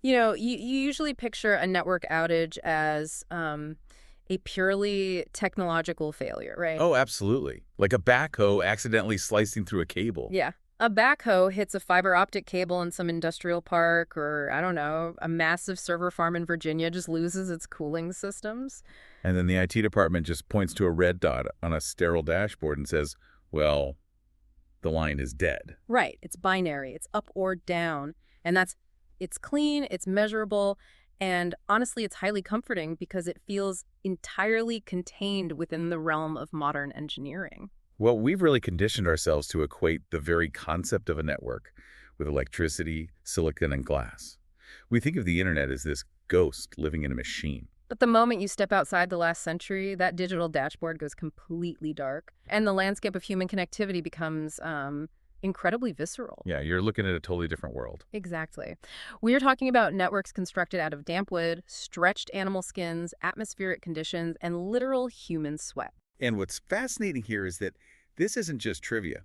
You usually picture a network outage as a purely technological failure, right? Oh, absolutely. Like a backhoe accidentally slicing through a cable. Yeah. A backhoe hits a fiber optic cable in some industrial park, or, I don't know, a massive server farm in Virginia just loses its cooling systems. And then the IT department just points to a red dot on a sterile dashboard and says, well, the line is dead. Right. It's binary. It's up or down. And it's clean, it's measurable, and honestly, it's highly comforting because it feels entirely contained within the realm of modern engineering. Well, we've really conditioned ourselves to equate the very concept of a network with electricity, silicon, and glass. We think of the internet as this ghost living in a machine. But the moment you step outside the last century, that digital dashboard goes completely dark, and the landscape of human connectivity becomes incredibly visceral. Yeah, you're looking at a totally different world. Exactly. We are talking about networks constructed out of damp wood, stretched animal skins, atmospheric conditions, and literal human sweat. And what's fascinating here is that this isn't just trivia.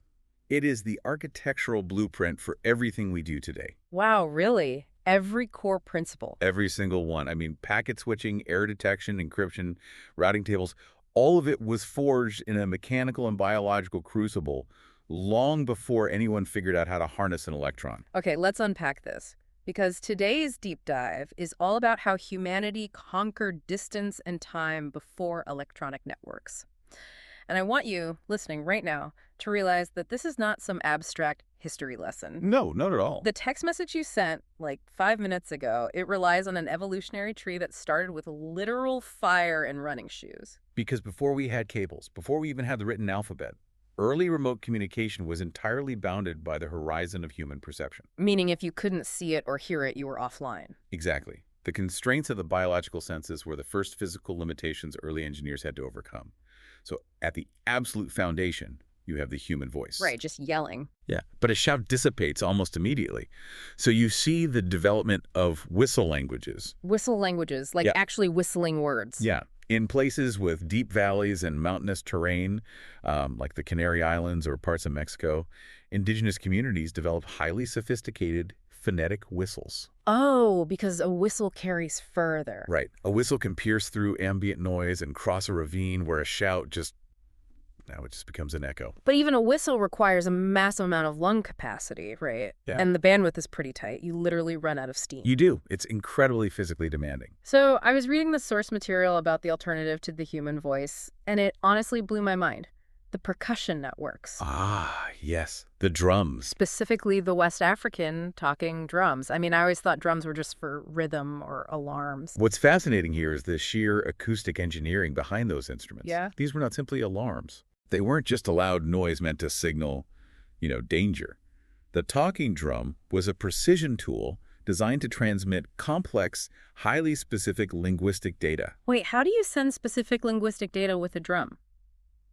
It is the architectural blueprint for everything we do today. Wow, really? Every core principle. Every single one. I mean, packet switching, error detection, encryption, routing tables, all of it was forged in a mechanical and biological crucible long before anyone figured out how to harness an electron. Okay, let's unpack this. Because today's deep dive is all about how humanity conquered distance and time before electronic networks. And I want you, listening right now, to realize that this is not some abstract history lesson. No, not at all. The text message you sent, like 5 minutes ago, it relies on an evolutionary tree that started with literal fire and running shoes. Because before we had cables, before we even had the written alphabet, early remote communication was entirely bounded by the horizon of human perception. Meaning if you couldn't see it or hear it, you were offline. Exactly. The constraints of the biological senses were the first physical limitations early engineers had to overcome. So at the absolute foundation, you have the human voice. Right, just yelling. Yeah, but a shout dissipates almost immediately. So you see the development of whistle languages. Whistle languages, like Yeah. actually whistling words. Yeah, in places with deep valleys and mountainous terrain, like the Canary Islands or parts of Mexico, indigenous communities developed highly sophisticated phonetic whistles. Oh, because a whistle carries further. Right. A whistle can pierce through ambient noise and cross a ravine where a shout now it just becomes an echo. But even a whistle requires a massive amount of lung capacity, right? Yeah. And the bandwidth is pretty tight. You literally run out of steam. You do. It's incredibly physically demanding. So I was reading the source material about the alternative to the human voice, and it honestly blew my mind. The percussion networks. Ah, yes. The drums. Specifically the West African talking drums. I mean, I always thought drums were just for rhythm or alarms. What's fascinating here is the sheer acoustic engineering behind those instruments. Yeah. These were not simply alarms. They weren't just a loud noise meant to signal, danger. The talking drum was a precision tool designed to transmit complex, highly specific linguistic data. Wait, how do you send specific linguistic data with a drum?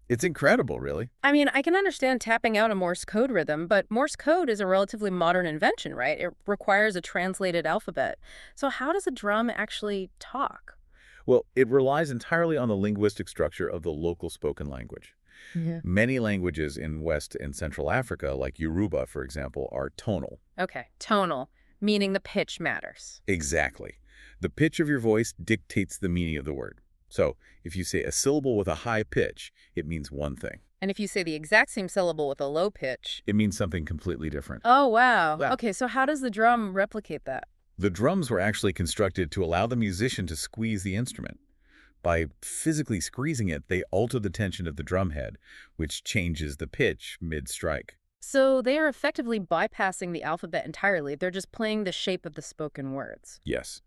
It's incredible, really. I mean, I can understand tapping out a Morse code rhythm, but Morse code is a relatively modern invention, right? It requires a translated alphabet. So how does a drum actually talk? Well, it relies entirely on the linguistic structure of the local spoken language. Yeah. Many languages in West and Central Africa, like Yoruba, for example, are tonal. Okay, tonal, meaning the pitch matters. Exactly. The pitch of your voice dictates the meaning of the word. So, if you say a syllable with a high pitch, it means one thing. And if you say the exact same syllable with a low pitch... It means something completely different. Oh, wow. Yeah. Okay, so how does the drum replicate that? The drums were actually constructed to allow the musician to squeeze the instrument. By physically squeezing it, they alter the tension of the drum head, which changes the pitch mid-strike. So they are effectively bypassing the alphabet entirely. They're just playing the shape of the spoken words. Yes.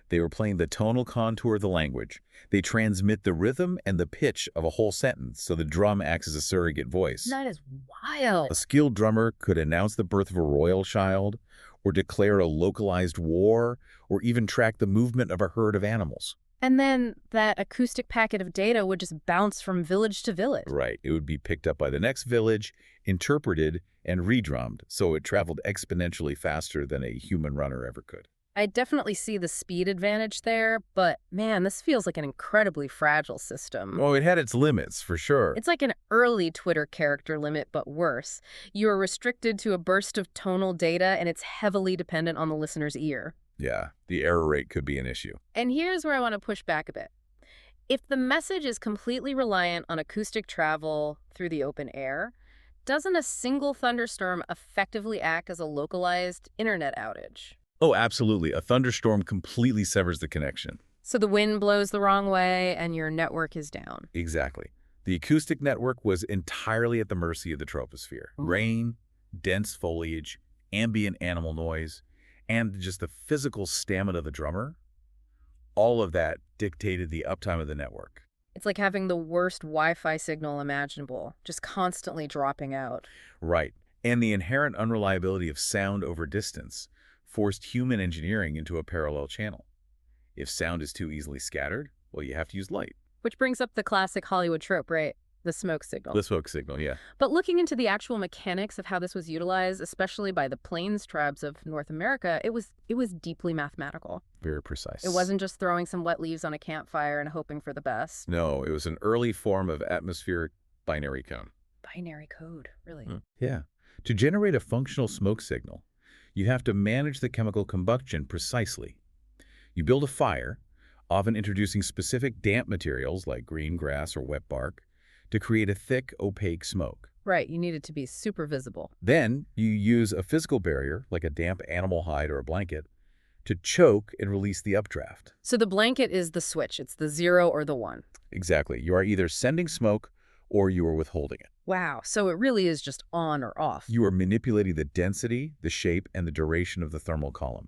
They were playing the tonal contour of the language. They transmit the rhythm and the pitch of a whole sentence, so the drum acts as a surrogate voice. That is wild. A skilled drummer could announce the birth of a royal child, or declare a localized war, or even track the movement of a herd of animals. And then that acoustic packet of data would just bounce from village to village. Right. It would be picked up by the next village, interpreted, and redrummed, so it traveled exponentially faster than a human runner ever could. I definitely see the speed advantage there, but man, this feels like an incredibly fragile system. Oh, it had its limits, for sure. It's like an early Twitter character limit, but worse. You are restricted to a burst of tonal data, and it's heavily dependent on the listener's ear. Yeah, the error rate could be an issue. And here's where I want to push back a bit. If the message is completely reliant on acoustic travel through the open air, doesn't a single thunderstorm effectively act as a localized internet outage? Oh, absolutely. A thunderstorm completely severs the connection. So the wind blows the wrong way and your network is down. Exactly. The acoustic network was entirely at the mercy of the troposphere. Rain, dense foliage, ambient animal noise, and just the physical stamina of the drummer, all of that dictated the uptime of the network. It's like having the worst Wi-Fi signal imaginable, just constantly dropping out. Right. And the inherent unreliability of sound over distance forced human engineering into a parallel channel. If sound is too easily scattered, well, you have to use light. Which brings up the classic Hollywood trope, right? The smoke signal. The smoke signal, yeah. But looking into the actual mechanics of how this was utilized, especially by the Plains tribes of North America, it was deeply mathematical. Very precise. It wasn't just throwing some wet leaves on a campfire and hoping for the best. No, it was an early form of atmospheric binary code. Binary code, really? Yeah. To generate a functional smoke signal, you have to manage the chemical combustion precisely. You build a fire, often introducing specific damp materials like green grass or wet bark, to create a thick, opaque smoke. Right, you need it to be super visible. Then you use a physical barrier, like a damp animal hide or a blanket, to choke and release the updraft. So the blanket is the switch. It's the 0 or the 1. Exactly. You are either sending smoke or you are withholding it. Wow, so it really is just on or off. You are manipulating the density, the shape, and the duration of the thermal column.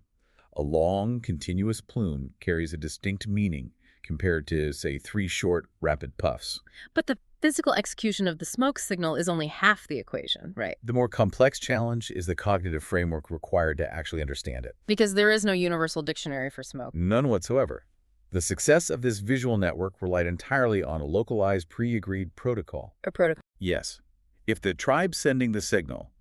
A long, continuous plume carries a distinct meaning compared to, say, 3 short, rapid puffs. But the physical execution of the smoke signal is only half the equation, right? The more complex challenge is the cognitive framework required to actually understand it. Because there is no universal dictionary for smoke. None whatsoever. The success of this visual network relied entirely on a localized, pre-agreed protocol. A protocol. Yes. If the tribe sending the signal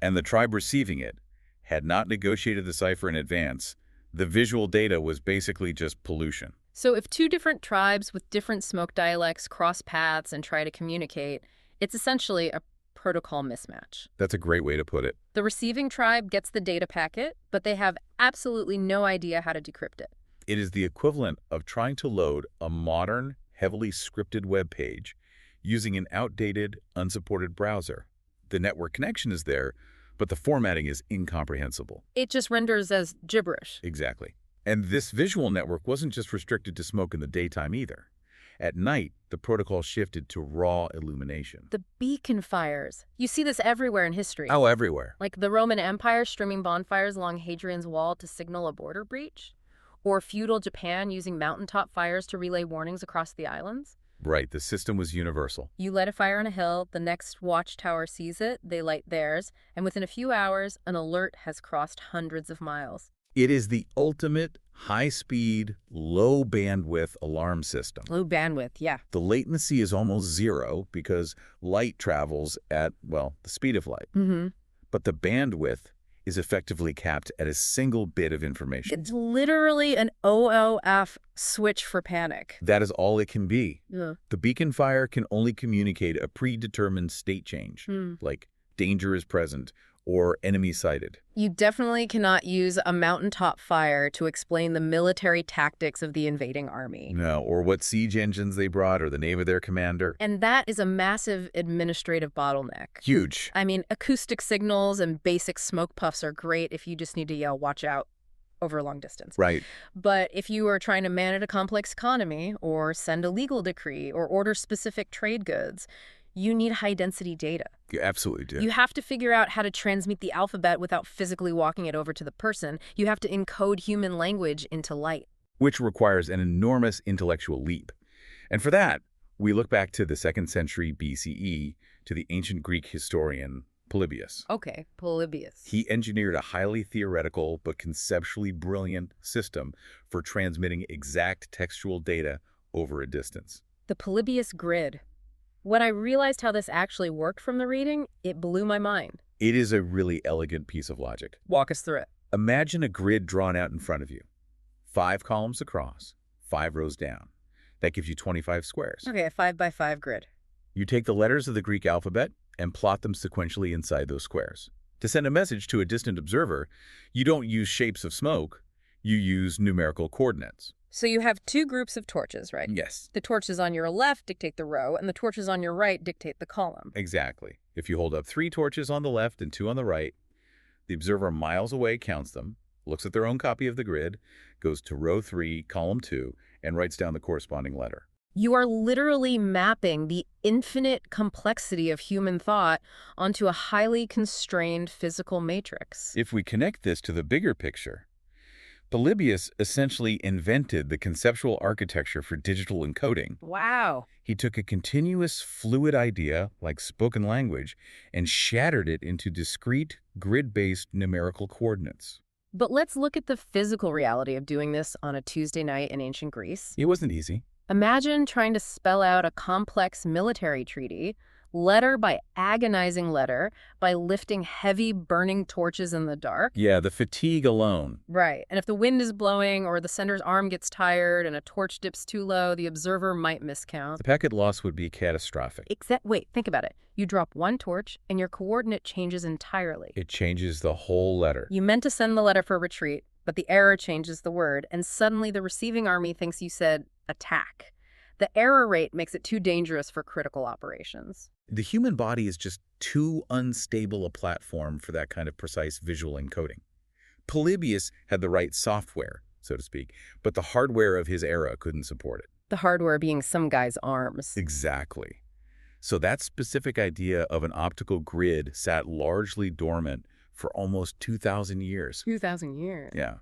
and the tribe receiving it had not negotiated the cipher in advance, the visual data was basically just pollution. So if two different tribes with different smoke dialects cross paths and try to communicate, it's essentially a protocol mismatch. That's a great way to put it. The receiving tribe gets the data packet, but they have absolutely no idea how to decrypt it. It is the equivalent of trying to load a modern, heavily scripted web page using an outdated, unsupported browser. The network connection is there, but the formatting is incomprehensible. It just renders as gibberish. Exactly. And this visual network wasn't just restricted to smoke in the daytime either. At night, the protocol shifted to raw illumination. The beacon fires. You see this everywhere in history. Oh, everywhere. Like the Roman Empire streaming bonfires along Hadrian's Wall to signal a border breach? Or feudal Japan using mountaintop fires to relay warnings across the islands? Right, the system was universal. You light a fire on a hill, the next watchtower sees it, they light theirs, and within a few hours, an alert has crossed hundreds of miles. It is the ultimate high-speed, low-bandwidth alarm system. Low bandwidth, yeah. The latency is almost zero because light travels at, well, the speed of light. But the bandwidth is effectively capped at a single bit of information. It's literally an OOF switch for panic. That is all it can be. Yeah. The beacon fire can only communicate a predetermined state change, like danger is present or enemy sighted. You definitely cannot use a mountaintop fire to explain the military tactics of the invading army. No, or what siege engines they brought or the name of their commander. And that is a massive administrative bottleneck. Huge. I mean, acoustic signals and basic smoke puffs are great if you just need to yell, "Watch out," over a long distance. Right. But if you are trying to manage a complex economy or send a legal decree or order specific trade goods, you need high-density data. You absolutely do. You have to figure out how to transmit the alphabet without physically walking it over to the person. You have to encode human language into light. Which requires an enormous intellectual leap. And for that, we look back to the 2nd century BCE to the ancient Greek historian Polybius. Okay, Polybius. He engineered a highly theoretical but conceptually brilliant system for transmitting exact textual data over a distance. The Polybius grid. When I realized how this actually worked from the reading, it blew my mind. It is a really elegant piece of logic. Walk us through it. Imagine a grid drawn out in front of you. 5 columns across, 5 rows down. That gives you 25 squares. Okay, a 5x5 grid. You take the letters of the Greek alphabet and plot them sequentially inside those squares. To send a message to a distant observer, you don't use shapes of smoke. You use numerical coordinates. So you have two groups of torches, right? Yes. The torches on your left dictate the row, and the torches on your right dictate the column. Exactly. If you hold up 3 torches on the left and 2 on the right, the observer miles away counts them, looks at their own copy of the grid, goes to row 3, column 2, and writes down the corresponding letter. You are literally mapping the infinite complexity of human thought onto a highly constrained physical matrix. If we connect this to the bigger picture, Polybius essentially invented the conceptual architecture for digital encoding. Wow. He took a continuous, fluid idea, like spoken language, and shattered it into discrete, grid-based numerical coordinates. But let's look at the physical reality of doing this on a Tuesday night in ancient Greece. It wasn't easy. Imagine trying to spell out a complex military treaty, letter by agonizing letter, by lifting heavy burning torches in the dark. Yeah, the fatigue alone. Right. And if the wind is blowing or the sender's arm gets tired and a torch dips too low, the observer might miscount. The packet loss would be catastrophic. Wait, think about it. You drop one torch and your coordinate changes entirely. It changes the whole letter. You meant to send the letter for retreat, but the error changes the word, and suddenly the receiving army thinks you said attack. The error rate makes it too dangerous for critical operations. The human body is just too unstable a platform for that kind of precise visual encoding. Polybius had the right software, so to speak, but the hardware of his era couldn't support it. The hardware being some guy's arms. Exactly. So that specific idea of an optical grid sat largely dormant for almost 2,000 years. 2,000 years. Yeah.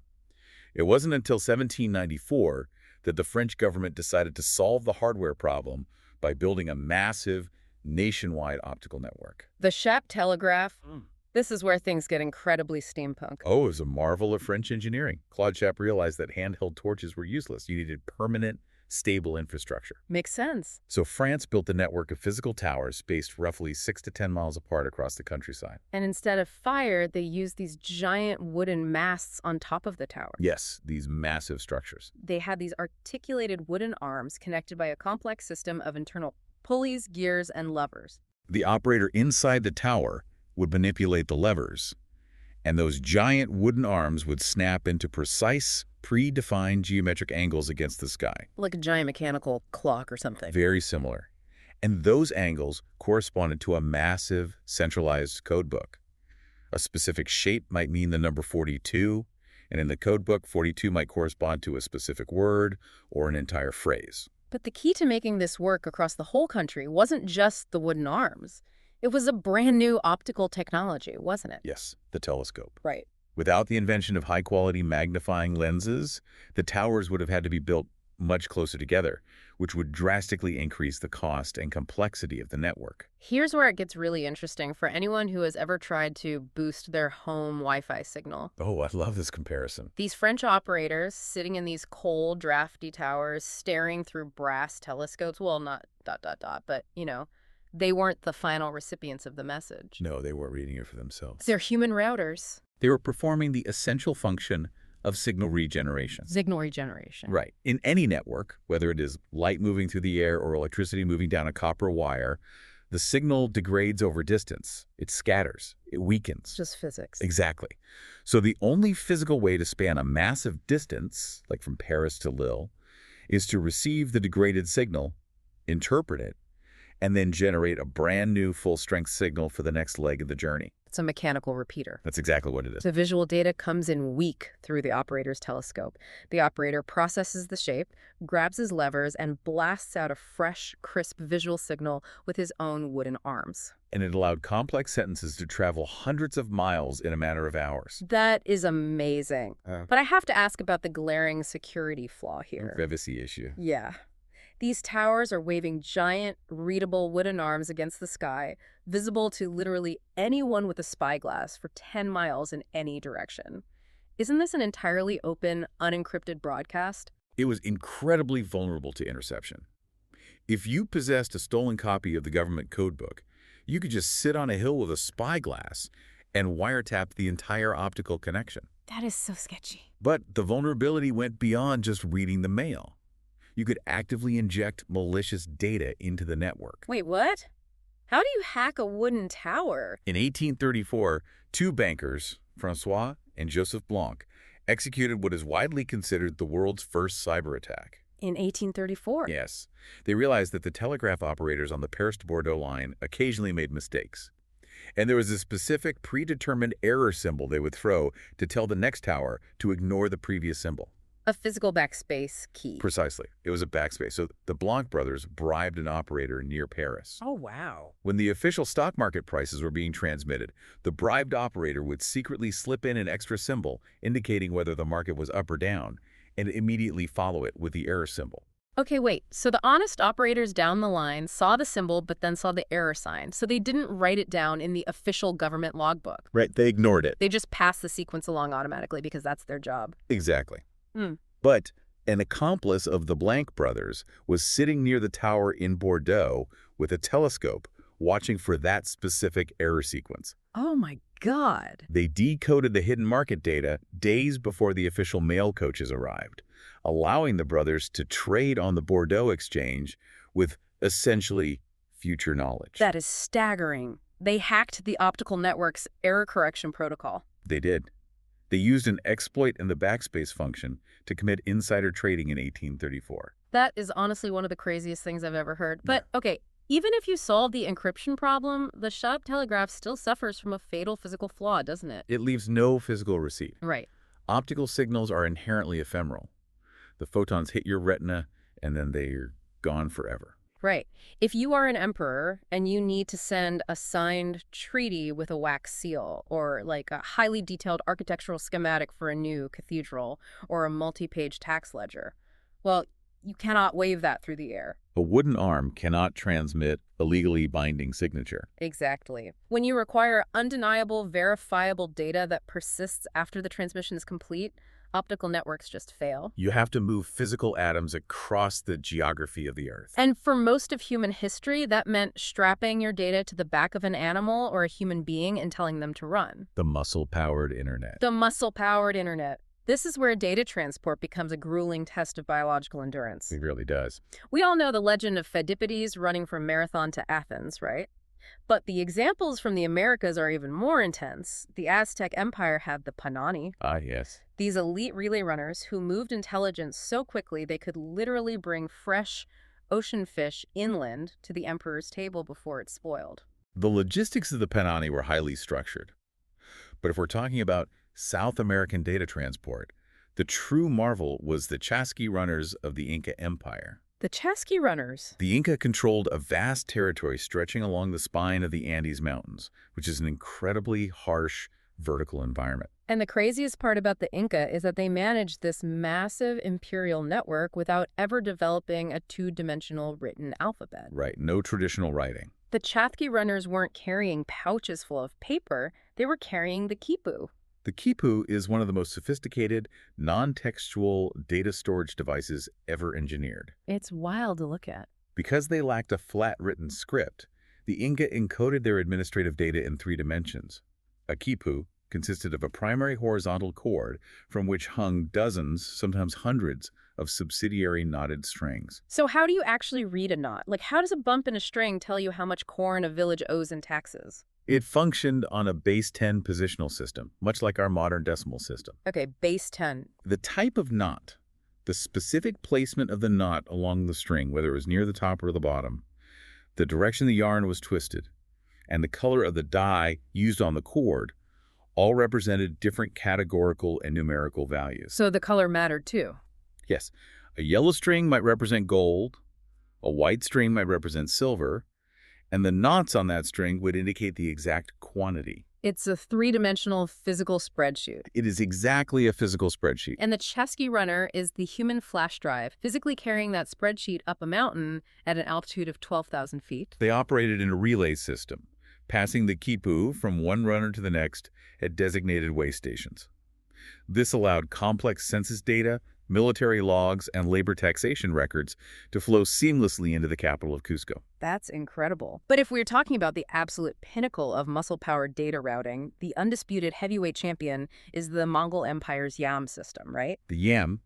It wasn't until 1794 that the French government decided to solve the hardware problem by building a massive, nationwide optical network. The Chappetelegraph. This is where things get incredibly steampunk. Oh, it was a marvel of French engineering. Claude Chappe realized that handheld torches were useless. You needed permanent, stable infrastructure. Makes sense. So France built a network of physical towers spaced roughly 6 to 10 miles apart across the countryside. And instead of fire, they used these giant wooden masts on top of the tower. Yes, these massive structures. They had these articulated wooden arms connected by a complex system of internal pulleys, gears, and levers. The operator inside the tower would manipulate the levers, and those giant wooden arms would snap into precise, predefined geometric angles against the sky. Like a giant mechanical clock or something. Very similar. And those angles corresponded to a massive, centralized codebook. A specific shape might mean the number 42, and in the codebook, 42 might correspond to a specific word or an entire phrase. But the key to making this work across the whole country wasn't just the wooden arms. It was a brand new optical technology, wasn't it? Yes, the telescope. Right. Without the invention of high-quality magnifying lenses, the towers would have had to be built much closer together, which would drastically increase the cost and complexity of the network. Here's where it gets really interesting for anyone who has ever tried to boost their home Wi-Fi signal. Oh, I love this comparison. These French operators sitting in these cold, drafty towers, staring through brass telescopes, well, not ... but, they weren't the final recipients of the message. No, they weren't reading it for themselves. They're human routers. They were performing the essential function of signal regeneration. Signal regeneration. Right. In any network, whether it is light moving through the air or electricity moving down a copper wire, the signal degrades over distance. It scatters. It weakens. Just physics. Exactly. So the only physical way to span a massive distance, like from Paris to Lille, is to receive the degraded signal, interpret it, and then generate a brand new full-strength signal for the next leg of the journey. It's a mechanical repeater. That's exactly what it is. The visual data comes in weak through the operator's telescope. The operator processes the shape, grabs his levers, and blasts out a fresh, crisp visual signal with his own wooden arms. And it allowed complex sentences to travel hundreds of miles in a matter of hours. That is amazing. But I have to ask about the glaring security flaw here. Privacy issue. Yeah. These towers are waving giant, readable wooden arms against the sky, visible to literally anyone with a spyglass for 10 miles in any direction. Isn't this an entirely open, unencrypted broadcast? It was incredibly vulnerable to interception. If you possessed a stolen copy of the government codebook, you could just sit on a hill with a spyglass and wiretap the entire optical connection. That is so sketchy. But the vulnerability went beyond just reading the mail. You could actively inject malicious data into the network. Wait, what? How do you hack a wooden tower? In 1834, two bankers, Francois and Joseph Blanc, executed what is widely considered the world's first cyber attack. In 1834. Yes, they realized that the telegraph operators on the Paris to Bordeaux line occasionally made mistakes. And there was a specific predetermined error symbol they would throw to tell the next tower to ignore the previous symbol. A physical backspace key. Precisely. It was a backspace. So the Blanc brothers bribed an operator near Paris. Oh, wow. When the official stock market prices were being transmitted, the bribed operator would secretly slip in an extra symbol indicating whether the market was up or down, and immediately follow it with the error symbol. Okay, wait. So the honest operators down the line saw the symbol but then saw the error sign. So they didn't write it down in the official government logbook. Right, they ignored it. They just passed the sequence along automatically because that's their job. Exactly. Hmm. But an accomplice of the Blanc brothers was sitting near the tower in Bordeaux with a telescope watching for that specific error sequence. Oh my God. They decoded the hidden market data days before the official mail coaches arrived, allowing the brothers to trade on the Bordeaux exchange with essentially future knowledge. That is staggering. They hacked the optical network's error correction protocol. They did. They used an exploit in the backspace function to commit insider trading in 1834. That is honestly one of the craziest things I've ever heard. But, okay, even if you solve the encryption problem, the Chappetelegraph still suffers from a fatal physical flaw, doesn't it? It leaves no physical receipt. Right. Optical signals are inherently ephemeral. The photons hit your retina, and then they're gone forever. Right. If you are an emperor and you need to send a signed treaty with a wax seal, or like a highly detailed architectural schematic for a new cathedral, or a multi-page tax ledger, well, you cannot wave that through the air. A wooden arm cannot transmit a legally binding signature. Exactly. When you require undeniable, verifiable data that persists after the transmission is complete, optical networks just fail. You have to move physical atoms across the geography of the Earth. And for most of human history, that meant strapping your data to the back of an animal or a human being and telling them to run. The muscle-powered internet. The muscle-powered internet. This is where data transport becomes a grueling test of biological endurance. It really does. We all know the legend of Pheidippides running from Marathon to Athens, right? But the examples from the Americas are even more intense. The Aztec Empire had the Panani. Ah, yes. These elite relay runners who moved intelligence so quickly they could literally bring fresh ocean fish inland to the emperor's table before it spoiled. The logistics of the Panani were highly structured. But if we're talking about South American data transport, the true marvel was the Chasqui runners of the Inca Empire. The Chasqui runners. The Inca controlled a vast territory stretching along the spine of the Andes Mountains, which is an incredibly harsh vertical environment. And the craziest part about the Inca is that they managed this massive imperial network without ever developing a two-dimensional written alphabet. Right, no traditional writing. The Chasqui runners weren't carrying pouches full of paper, they were carrying the quipu. The quipu is one of the most sophisticated, non-textual data storage devices ever engineered. It's wild to look at. Because they lacked a flat written script, the Inca encoded their administrative data in 3 dimensions. A quipu consisted of a primary horizontal cord from which hung dozens, sometimes hundreds, of subsidiary knotted strings. So how do you actually read a knot? Like, how does a bump in a string tell you how much corn a village owes in taxes? It functioned on a base 10 positional system, much like our modern decimal system. Okay, base 10. The type of knot, the specific placement of the knot along the string, whether it was near the top or the bottom, the direction the yarn was twisted, and the color of the dye used on the cord all represented different categorical and numerical values. So the color mattered too? Yes. A yellow string might represent gold, a white string might represent silver, and the knots on that string would indicate the exact quantity. It's a 3-dimensional physical spreadsheet. It is exactly a physical spreadsheet. And the Chasqui runner is the human flash drive, physically carrying that spreadsheet up a mountain at an altitude of 12,000 feet. They operated in a relay system, passing the quipu from one runner to the next at designated way stations. This allowed complex census data, military logs, and labor taxation records to flow seamlessly into the capital of Cusco. That's incredible. But if we're talking about the absolute pinnacle of muscle-powered data routing, the undisputed heavyweight champion is the Mongol Empire's YAM system, right? The YAM,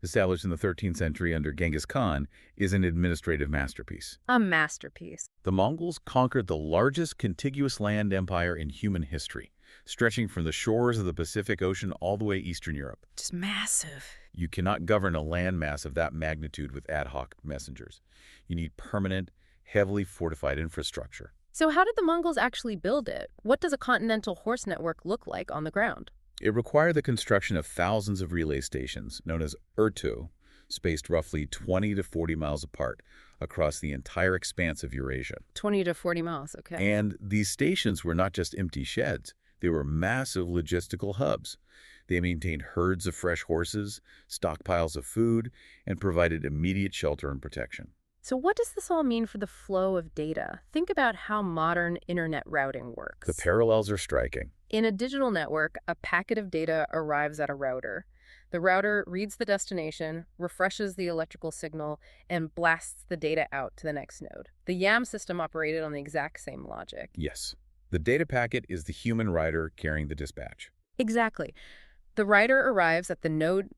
established in the 13th century under Genghis Khan, is an administrative masterpiece. A masterpiece. The Mongols conquered the largest contiguous land empire in human history, stretching from the shores of the Pacific Ocean all the way Eastern Europe. Just massive. You cannot govern a landmass of that magnitude with ad hoc messengers. You need permanent, heavily fortified infrastructure. So how did the Mongols actually build it? What does a continental horse network look like on the ground? It required the construction of thousands of relay stations, known as urtu, spaced roughly 20 to 40 miles apart across the entire expanse of Eurasia. 20 to 40 miles, okay. And these stations were not just empty sheds. They were massive logistical hubs. They maintained herds of fresh horses, stockpiles of food, and provided immediate shelter and protection. So what does this all mean for the flow of data? Think about how modern internet routing works. The parallels are striking. In a digital network, a packet of data arrives at a router. The router reads the destination, refreshes the electrical signal, and blasts the data out to the next node. The YAM system operated on the exact same logic. Yes. The data packet is the human writer carrying the dispatch. Exactly. The writer arrives at the node,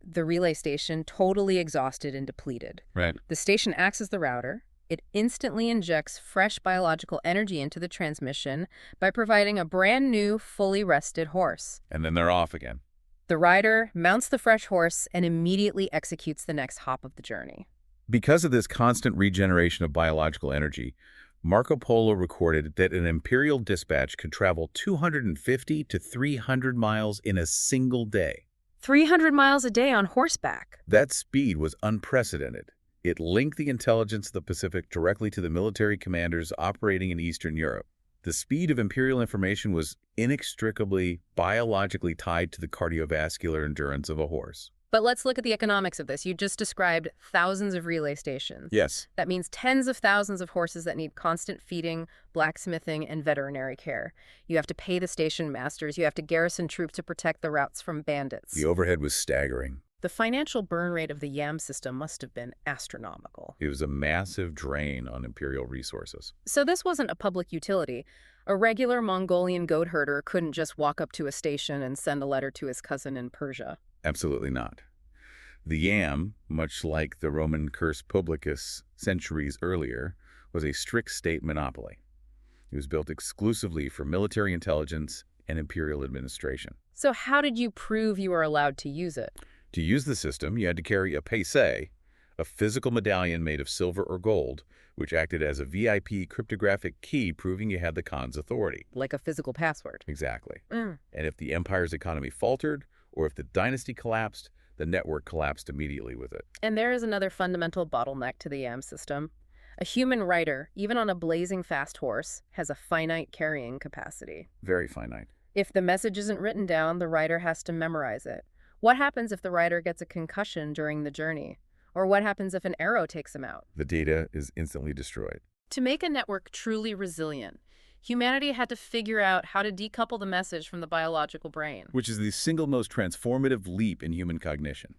the relay station, totally exhausted and depleted. Right. The station acts as the router. It instantly injects fresh biological energy into the transmission by providing a brand new, fully rested horse. And then they're off again. The rider mounts the fresh horse and immediately executes the next hop of the journey. Because of this constant regeneration of biological energy, Marco Polo recorded that an imperial dispatch could travel 250 to 300 miles in a single day. 300 miles a day on horseback. That speed was unprecedented. It linked the intelligence of the Pacific directly to the military commanders operating in Eastern Europe. The speed of imperial information was inextricably biologically tied to the cardiovascular endurance of a horse. But let's look at the economics of this. You just described thousands of relay stations. Yes. That means tens of thousands of horses that need constant feeding, blacksmithing, and veterinary care. You have to pay the station masters. You have to garrison troops to protect the routes from bandits. The overhead was staggering. The financial burn rate of the YAM system must have been astronomical. It was a massive drain on imperial resources. So this wasn't a public utility. A regular Mongolian goat herder couldn't just walk up to a station and send a letter to his cousin in Persia. Absolutely not. The YAM, much like the Roman curse publicus centuries earlier, was a strict state monopoly. It was built exclusively for military intelligence and imperial administration. So how did you prove you were allowed to use it? To use the system, you had to carry a paise, a physical medallion made of silver or gold, which acted as a VIP cryptographic key proving you had the Khan's authority. Like a physical password. Exactly. Mm. And if the empire's economy faltered, or if the dynasty collapsed, the network collapsed immediately with it. And there is another fundamental bottleneck to the YAM system. A human rider, even on a blazing fast horse, has a finite carrying capacity. Very finite. If the message isn't written down, the rider has to memorize it. What happens if the rider gets a concussion during the journey? Or what happens if an arrow takes him out? The data is instantly destroyed. To make a network truly resilient, humanity had to figure out how to decouple the message from the biological brain. Which is the single most transformative leap in human cognition,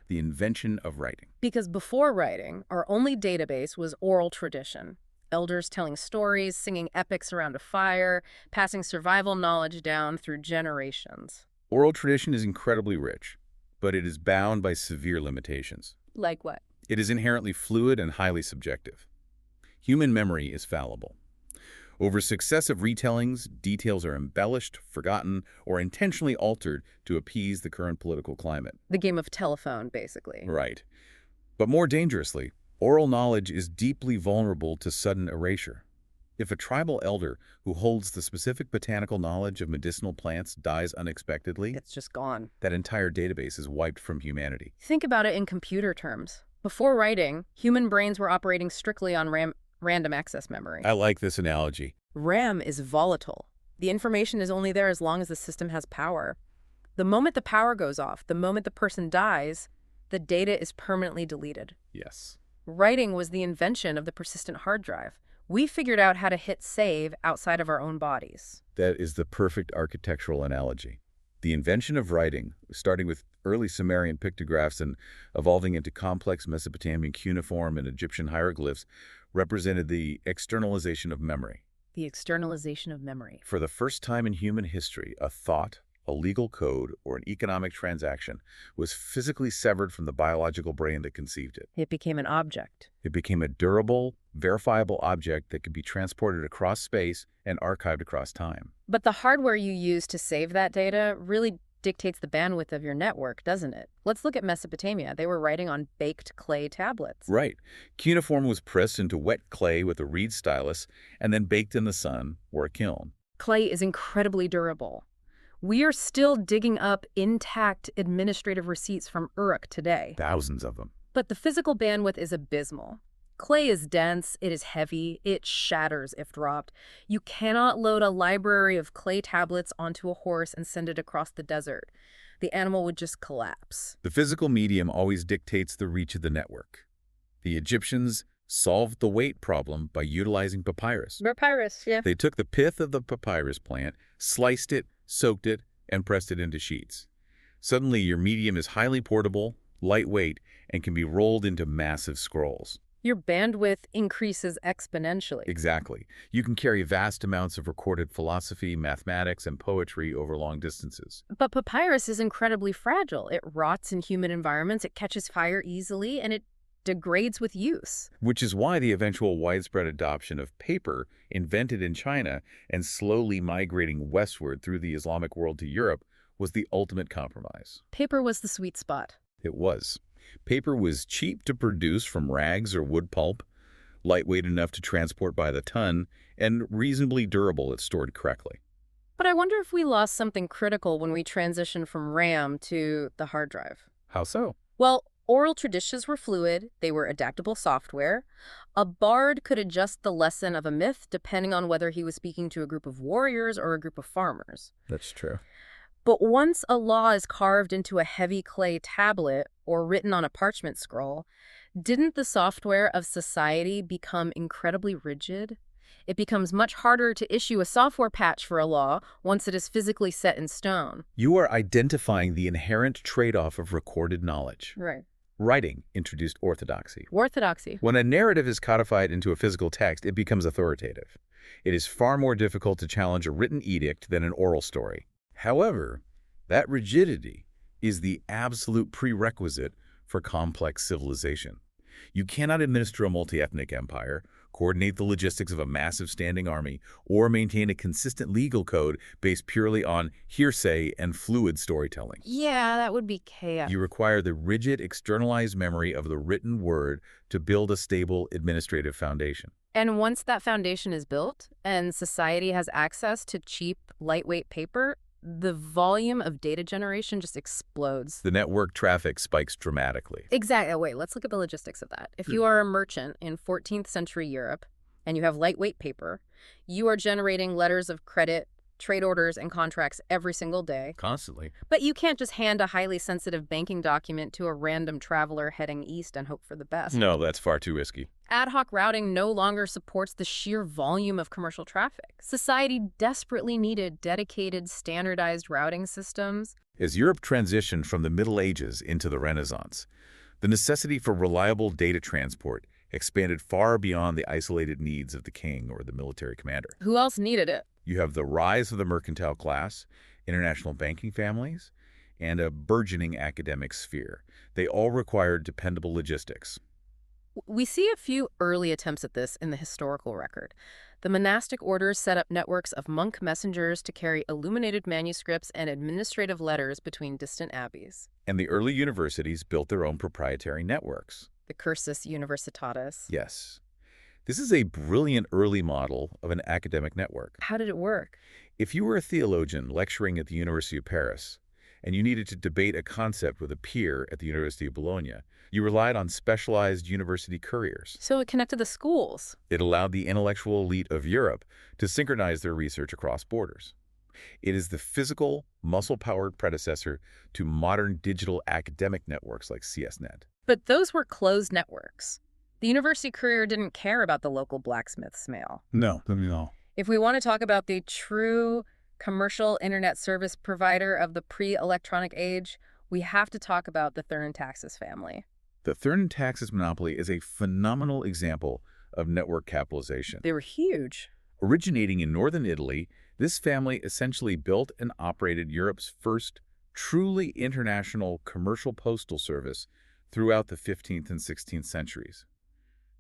the invention of writing. Because before writing, our only database was oral tradition. Elders telling stories, singing epics around a fire, passing survival knowledge down through generations. Oral tradition is incredibly rich, but it is bound by severe limitations. Like what? It is inherently fluid and highly subjective. Human memory is fallible. Over successive retellings, details are embellished, forgotten, or intentionally altered to appease the current political climate. The game of telephone, basically. Right. But more dangerously, oral knowledge is deeply vulnerable to sudden erasure. If a tribal elder who holds the specific botanical knowledge of medicinal plants dies unexpectedly, It's just gone. that entire database is wiped from humanity. Think about it in computer terms. Before writing, human brains were operating strictly on random access memory. I like this analogy. RAM is volatile. The information is only there as long as the system has power. The moment the power goes off, the moment the person dies, the data is permanently deleted. Yes. Writing was the invention of the persistent hard drive. We figured out how to hit save outside of our own bodies. That is the perfect architectural analogy. The invention of writing, starting with early Sumerian pictographs and evolving into complex Mesopotamian cuneiform and Egyptian hieroglyphs, represented the externalization of memory. The externalization of memory. For the first time in human history, a thought, a legal code, or an economic transaction was physically severed from the biological brain that conceived it. It became an object. It became a durable, verifiable object that could be transported across space and archived across time. But the hardware you use to save that data really dictates the bandwidth of your network, doesn't it? Let's look at Mesopotamia. They were writing on baked clay tablets. Right. Cuneiform was pressed into wet clay with a reed stylus and then baked in the sun or a kiln. Clay is incredibly durable. We are still digging up intact administrative receipts from Uruk today. Thousands of them. But the physical bandwidth is abysmal. Clay is dense, it is heavy, it shatters if dropped. You cannot load a library of clay tablets onto a horse and send it across the desert. The animal would just collapse. The physical medium always dictates the reach of the network. The Egyptians solved the weight problem by utilizing papyrus. Papyrus, yeah. They took the pith of the papyrus plant, sliced it, soaked it, and pressed it into sheets. Suddenly, your medium is highly portable, lightweight, and can be rolled into massive scrolls. Your bandwidth increases exponentially. Exactly. You can carry vast amounts of recorded philosophy, mathematics, and poetry over long distances. But papyrus is incredibly fragile. It rots in humid environments, it catches fire easily, and it degrades with use. Which is why the eventual widespread adoption of paper, invented in China and slowly migrating westward through the Islamic world to Europe, was the ultimate compromise. Paper was the sweet spot. It was. Paper was cheap to produce from rags or wood pulp, lightweight enough to transport by the ton, and reasonably durable if stored correctly. But I wonder if we lost something critical when we transitioned from RAM to the hard drive. How so? Well, oral traditions were fluid, they were adaptable software. A bard could adjust the lesson of a myth depending on whether he was speaking to a group of warriors or a group of farmers. That's true. But once a law is carved into a heavy clay tablet or written on a parchment scroll, didn't the software of society become incredibly rigid? It becomes much harder to issue a software patch for a law once it is physically set in stone. You are identifying the inherent trade-off of recorded knowledge. Right. Writing introduced orthodoxy. Orthodoxy. When a narrative is codified into a physical text, it becomes authoritative. It is far more difficult to challenge a written edict than an oral story. However, that rigidity is the absolute prerequisite for complex civilization. You cannot administer a multi-ethnic empire, coordinate the logistics of a massive standing army, or maintain a consistent legal code based purely on hearsay and fluid storytelling. Yeah, that would be chaos. You require the rigid, externalized memory of the written word to build a stable administrative foundation. And once that foundation is built and society has access to cheap, lightweight paper, the volume of data generation just explodes. The network traffic spikes dramatically. Exactly. Wait, let's look at the logistics of that. If you are a merchant in 14th century Europe and you have lightweight paper, you are generating letters of credit, trade orders, and contracts every single day. Constantly. But you can't just hand a highly sensitive banking document to a random traveler heading east and hope for the best. No, that's far too risky. Ad hoc routing no longer supports the sheer volume of commercial traffic. Society desperately needed dedicated, standardized routing systems. As Europe transitioned from the Middle Ages into the Renaissance, the necessity for reliable data transport expanded far beyond the isolated needs of the king or the military commander. Who else needed it? You have the rise of the mercantile class, international banking families, and a burgeoning academic sphere. They all required dependable logistics. We see a few early attempts at this in the historical record. The monastic orders set up networks of monk messengers to carry illuminated manuscripts and administrative letters between distant abbeys. And the early universities built their own proprietary networks. The cursus universitatis. Yes. This is a brilliant early model of an academic network. How did it work? If you were a theologian lecturing at the University of Paris, and you needed to debate a concept with a peer at the University of Bologna, you relied on specialized university couriers. So it connected the schools. It allowed the intellectual elite of Europe to synchronize their research across borders. It is the physical, muscle-powered predecessor to modern digital academic networks like CSNet. But those were closed networks. The university courier didn't care about the local blacksmith's mail. No, not at all. If we want to talk about the true commercial internet service provider of the pre-electronic age, we have to talk about the Thurn-Taxis family. The Thurn-Taxis monopoly is a phenomenal example of network capitalization. They were huge. Originating in northern Italy, this family essentially built and operated Europe's first truly international commercial postal service throughout the 15th and 16th centuries.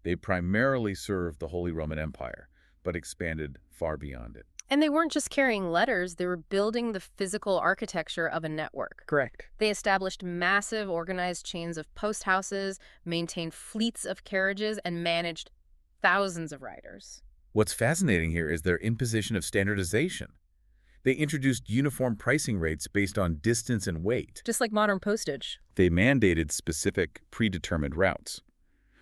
They primarily served the Holy Roman Empire, but expanded far beyond it. And they weren't just carrying letters, they were building the physical architecture of a network. Correct. They established massive organized chains of post houses, maintained fleets of carriages, and managed thousands of riders. What's fascinating here is their imposition of standardization. They introduced uniform pricing rates based on distance and weight. Just like modern postage. They mandated specific, predetermined routes.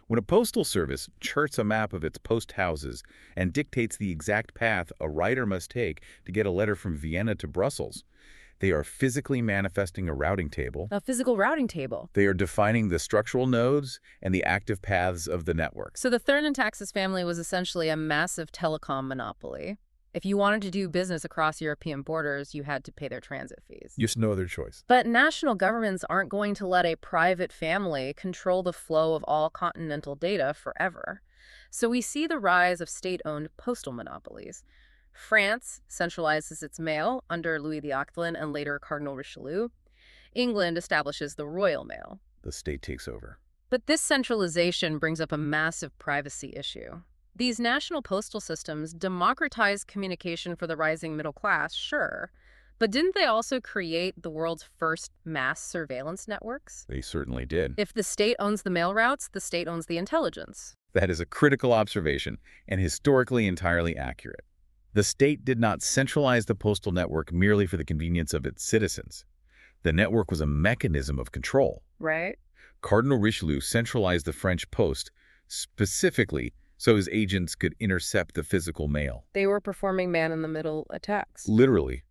When a postal service charts a map of its post houses and dictates the exact path a rider must take to get a letter from Vienna to Brussels, they are physically manifesting a routing table. A physical routing table. They are defining the structural nodes and the active paths of the network. So the Thurn and Taxis family was essentially a massive telecom monopoly. If you wanted to do business across European borders, you had to pay their transit fees. Just no other choice. But national governments aren't going to let a private family control the flow of all continental data forever. So we see the rise of state-owned postal monopolies. France centralizes its mail under Louis XVIII and later Cardinal Richelieu. England establishes the Royal Mail. The state takes over. But this centralization brings up a massive privacy issue. These national postal systems democratized communication for the rising middle class, sure, but didn't they also create the world's first mass surveillance networks? They certainly did. If the state owns the mail routes, the state owns the intelligence. That is a critical observation and historically entirely accurate. The state did not centralize the postal network merely for the convenience of its citizens. The network was a mechanism of control. Right. Cardinal Richelieu centralized the French post specifically so his agents could intercept the physical mail. They were performing man-in-the-middle attacks. Literally.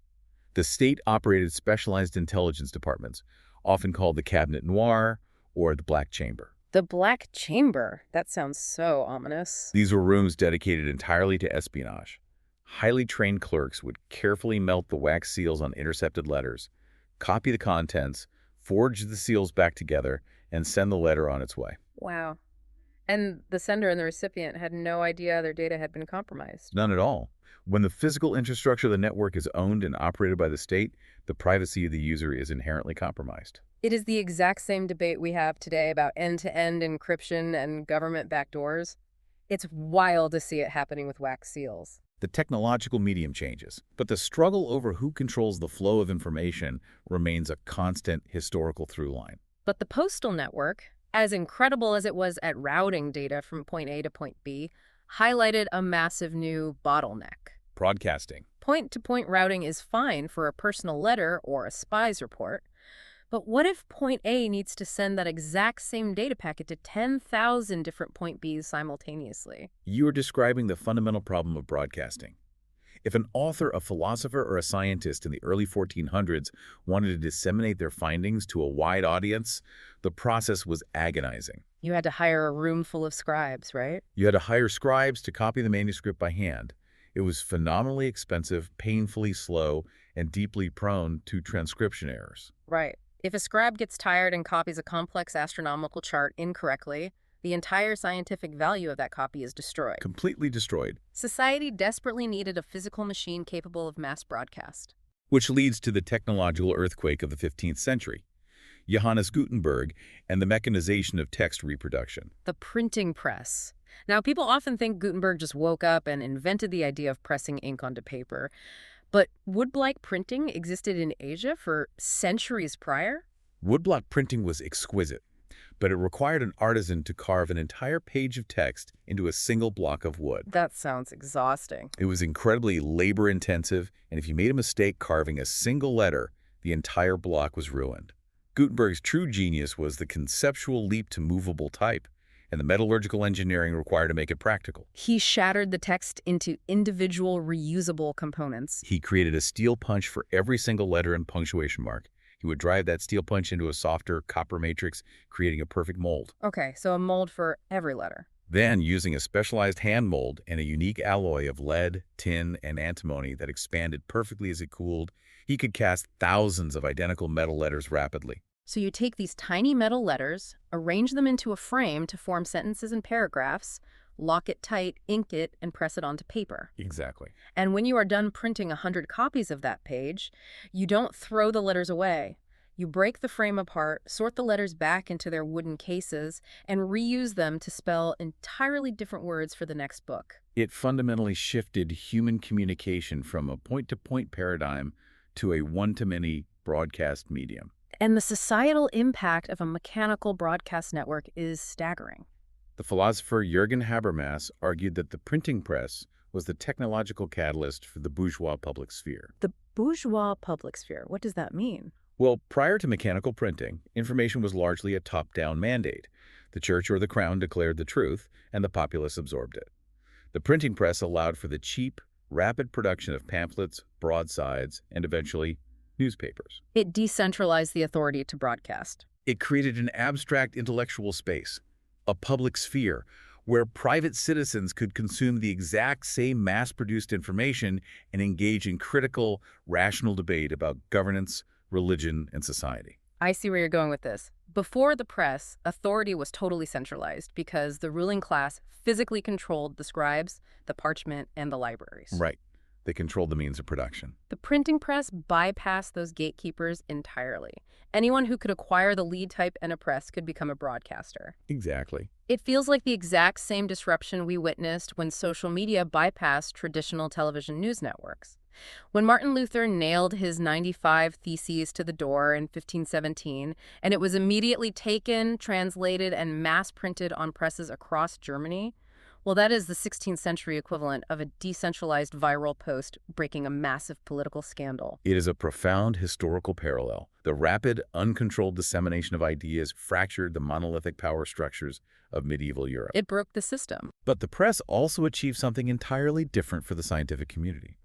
The state operated specialized intelligence departments, often called the Cabinet Noir or the Black Chamber. The Black Chamber? That sounds so ominous. These were rooms dedicated entirely to espionage. Highly trained clerks would carefully melt the wax seals on intercepted letters, copy the contents, forge the seals back together, and send the letter on its way. Wow. And the sender and the recipient had no idea their data had been compromised. None at all. When the physical infrastructure of the network is owned and operated by the state, the privacy of the user is inherently compromised. It is the exact same debate we have today about end-to-end encryption and government backdoors. It's wild to see it happening with wax seals. The technological medium changes, but the struggle over who controls the flow of information remains a constant historical through line. But the postal network, as incredible as it was at routing data from point A to point B, highlighted a massive new bottleneck. Broadcasting. Point-to-point routing is fine for a personal letter or a spy's report, but what if point A needs to send that exact same data packet to 10,000 different point Bs simultaneously? You are describing the fundamental problem of broadcasting. If an author, a philosopher, or a scientist in the early 1400s wanted to disseminate their findings to a wide audience, the process was agonizing. You had to hire a room full of scribes, right? You had to hire scribes to copy the manuscript by hand. It was phenomenally expensive, painfully slow, and deeply prone to transcription errors. Right. If a scribe gets tired and copies a complex astronomical chart incorrectly, the entire scientific value of that copy is destroyed. Completely destroyed. Society desperately needed a physical machine capable of mass broadcast. Which leads to the technological earthquake of the 15th century. Johannes Gutenberg and the mechanization of text reproduction. The printing press. Now, people often think Gutenberg just woke up and invented the idea of pressing ink onto paper. But woodblock printing existed in Asia for centuries prior? Woodblock printing was exquisite, but it required an artisan to carve an entire page of text into a single block of wood. That sounds exhausting. It was incredibly labor-intensive, and if you made a mistake carving a single letter, the entire block was ruined. Gutenberg's true genius was the conceptual leap to movable type, and the metallurgical engineering required to make it practical. He shattered the text into individual reusable components. He created a steel punch for every single letter and punctuation mark. He would drive that steel punch into a softer copper matrix, creating a perfect mold. Okay, so a mold for every letter. Then, using a specialized hand mold and a unique alloy of lead, tin, and antimony that expanded perfectly as it cooled, he could cast thousands of identical metal letters rapidly. So you take these tiny metal letters, arrange them into a frame to form sentences and paragraphs, lock it tight, ink it, and press it onto paper. Exactly. And when you are done printing 100 copies of that page, you don't throw the letters away. You break the frame apart, sort the letters back into their wooden cases, and reuse them to spell entirely different words for the next book. It fundamentally shifted human communication from a point-to-point paradigm to a one-to-many broadcast medium. And the societal impact of a mechanical broadcast network is staggering. The philosopher Jürgen Habermas argued that the printing press was the technological catalyst for the bourgeois public sphere. The bourgeois public sphere, what does that mean? Well, prior to mechanical printing, information was largely a top-down mandate. The church or the crown declared the truth, and the populace absorbed it. The printing press allowed for the cheap, rapid production of pamphlets, broadsides, and eventually newspapers. It decentralized the authority to broadcast. It created an abstract intellectual space, a public sphere, where private citizens could consume the exact same mass-produced information and engage in critical, rational debate about governance, religion, and society. I see where you're going with this. Before the press, authority was totally centralized because the ruling class physically controlled the scribes, the parchment, and the libraries. Right. They controlled the means of production. The printing press bypassed those gatekeepers entirely. Anyone who could acquire the lead type and a press could become a broadcaster. Exactly. It feels like the exact same disruption we witnessed when social media bypassed traditional television news networks. When Martin Luther nailed his 95 Theses to the door in 1517, and it was immediately taken, translated, and mass-printed on presses across Germany, well, that is the 16th century equivalent of a decentralized viral post breaking a massive political scandal. It is a profound historical parallel. The rapid, uncontrolled dissemination of ideas fractured the monolithic power structures of medieval Europe. It broke the system. But the press also achieved something entirely different for the scientific community.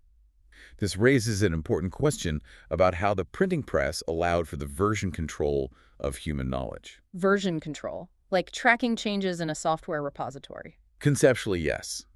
This raises an important question about how the printing press allowed for the version control of human knowledge. Version control, like tracking changes in a software repository. Conceptually, yes.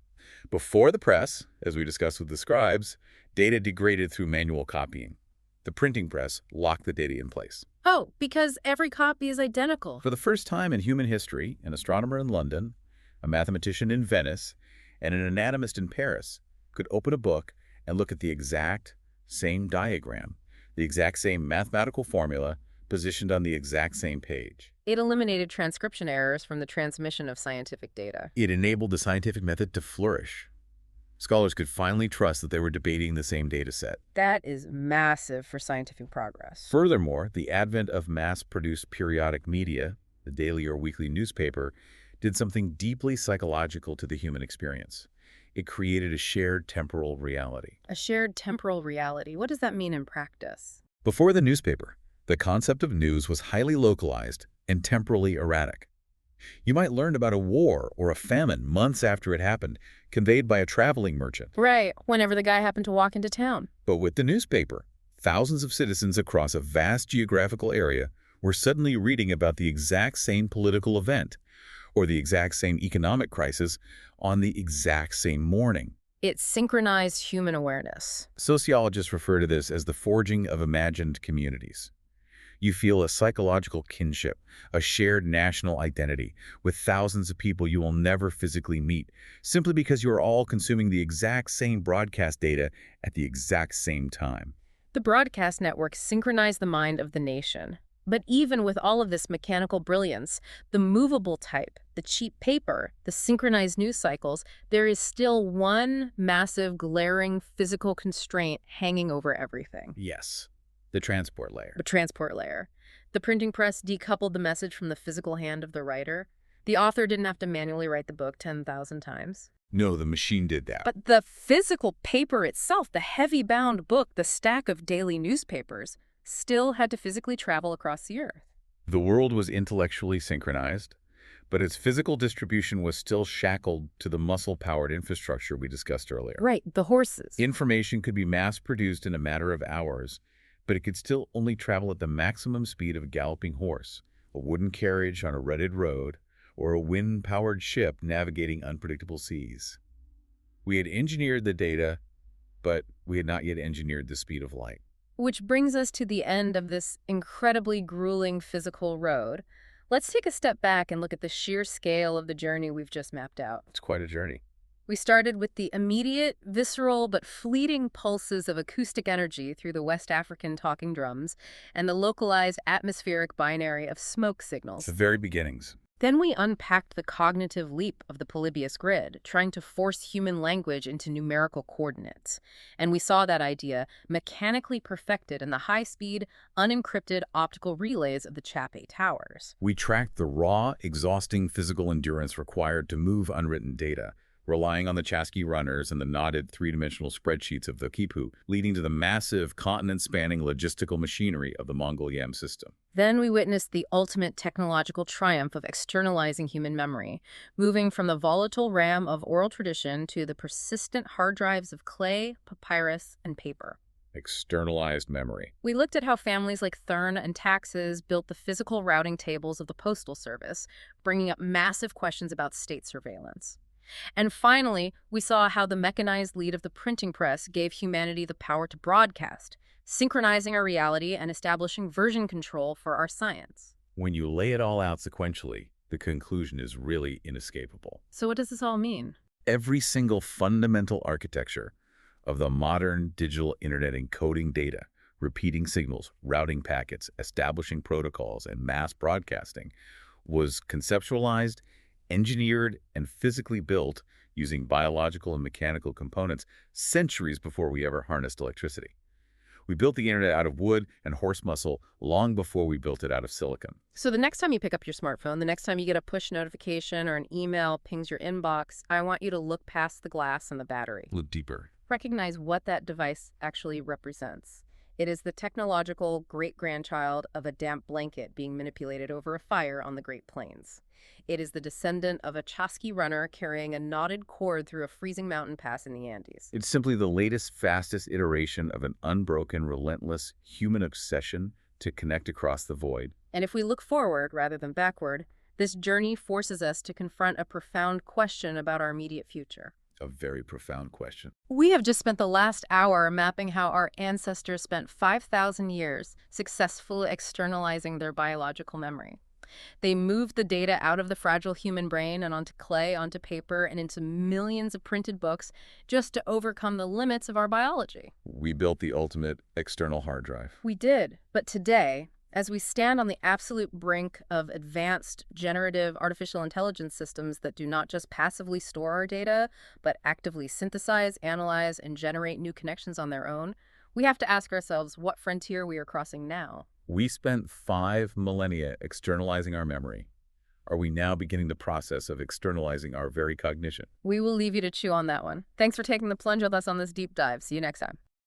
Before the press, as we discussed with the scribes, data degraded through manual copying. The printing press locked the data in place. Oh, because every copy is identical. For the first time in human history, an astronomer in London, a mathematician in Venice, and an anatomist in Paris could open a book and look at the exact same diagram, the exact same mathematical formula positioned on the exact same page. It eliminated transcription errors from the transmission of scientific data. It enabled the scientific method to flourish. Scholars could finally trust that they were debating the same data set. That is massive for scientific progress. Furthermore, the advent of mass-produced periodic media, the daily or weekly newspaper, did something deeply psychological to the human experience. It created a shared temporal reality. A shared temporal reality. What does that mean in practice? Before the newspaper, the concept of news was highly localized and temporally erratic. You might learn about a war or a famine months after it happened, conveyed by a traveling merchant. Right, whenever the guy happened to walk into town. But with the newspaper, thousands of citizens across a vast geographical area were suddenly reading about the exact same political event or the exact same economic crisis on the exact same morning. It synchronized human awareness. Sociologists refer to this as the forging of imagined communities. You feel a psychological kinship, a shared national identity with thousands of people you will never physically meet, simply because you are all consuming the exact same broadcast data at the exact same time. The broadcast network synchronized the mind of the nation. But even with all of this mechanical brilliance, the movable type, the cheap paper, the synchronized news cycles, there is still one massive, glaring physical constraint hanging over everything. Yes, the transport layer. The transport layer. The printing press decoupled the message from the physical hand of the writer. The author didn't have to manually write the book 10,000 times. No, the machine did that. But the physical paper itself, the heavy-bound book, the stack of daily newspapers, still had to physically travel across the earth. The world was intellectually synchronized, but its physical distribution was still shackled to the muscle-powered infrastructure we discussed earlier. Right, the horses. Information could be mass-produced in a matter of hours, but it could still only travel at the maximum speed of a galloping horse, a wooden carriage on a rutted road, or a wind-powered ship navigating unpredictable seas. We had engineered the data, but we had not yet engineered the speed of light. Which brings us to the end of this incredibly grueling physical road. Let's take a step back and look at the sheer scale of the journey we've just mapped out. It's quite a journey. We started with the immediate, visceral, but fleeting pulses of acoustic energy through the West African talking drums and the localized atmospheric binary of smoke It's signals. the very beginnings. Then we unpacked the cognitive leap of the Polybius grid, trying to force human language into numerical coordinates. And we saw that idea mechanically perfected in the high-speed, unencrypted optical relays of the Chappe towers. We tracked the raw, exhausting physical endurance required to move unwritten data, relying on the Chasqui runners and the knotted three-dimensional spreadsheets of the Quipu, leading to the massive continent-spanning logistical machinery of the Mongolyamsystem. Then we witnessed the ultimate technological triumph of externalizing human memory, moving from the volatile RAM of oral tradition to the persistent hard drives of clay, papyrus, and paper. Externalized memory. We looked at how families like Thurn and Taxes built the physical routing tables of the Postal Service, bringing up massive questions about state surveillance. And finally, we saw how the mechanized lead of the printing press gave humanity the power to broadcast, synchronizing our reality and establishing version control for our science. When you lay it all out sequentially, the conclusion is really inescapable. So what does this all mean? Every single fundamental architecture of the modern digital internet encoding data, repeating signals, routing packets, establishing protocols, and mass broadcasting was conceptualized, engineered, and physically built using biological and mechanical components centuries before we ever harnessed electricity. We built the internet out of wood and horse muscle long before we built it out of silicon. So the next time you pick up your smartphone, the next time you get a push notification or an email pings your inbox, I want you to look past the glass and the battery. Look deeper. Recognize what that device actually represents. It is the technological great-grandchild of a damp blanket being manipulated over a fire on the Great Plains. It is the descendant of a Chasqui runner carrying a knotted cord through a freezing mountain pass in the Andes. It's simply the latest, fastest iteration of an unbroken, relentless human obsession to connect across the void. And if we look forward rather than backward, this journey forces us to confront a profound question about our immediate future. A very profound question. We have just spent the last hour mapping how our ancestors spent 5,000 years successfully externalizing their biological memory. They moved the data out of the fragile human brain and onto clay, onto paper, and into millions of printed books just to overcome the limits of our biology. We built the ultimate external hard drive. We did, but today, as we stand on the absolute brink of advanced generative artificial intelligence systems that do not just passively store our data, but actively synthesize, analyze, and generate new connections on their own, we have to ask ourselves what frontier we are crossing now. We spent 5 millennia externalizing our memory. Are we now beginning the process of externalizing our very cognition? We will leave you to chew on that one. Thanks for taking the plunge with us on this deep dive. See you next time.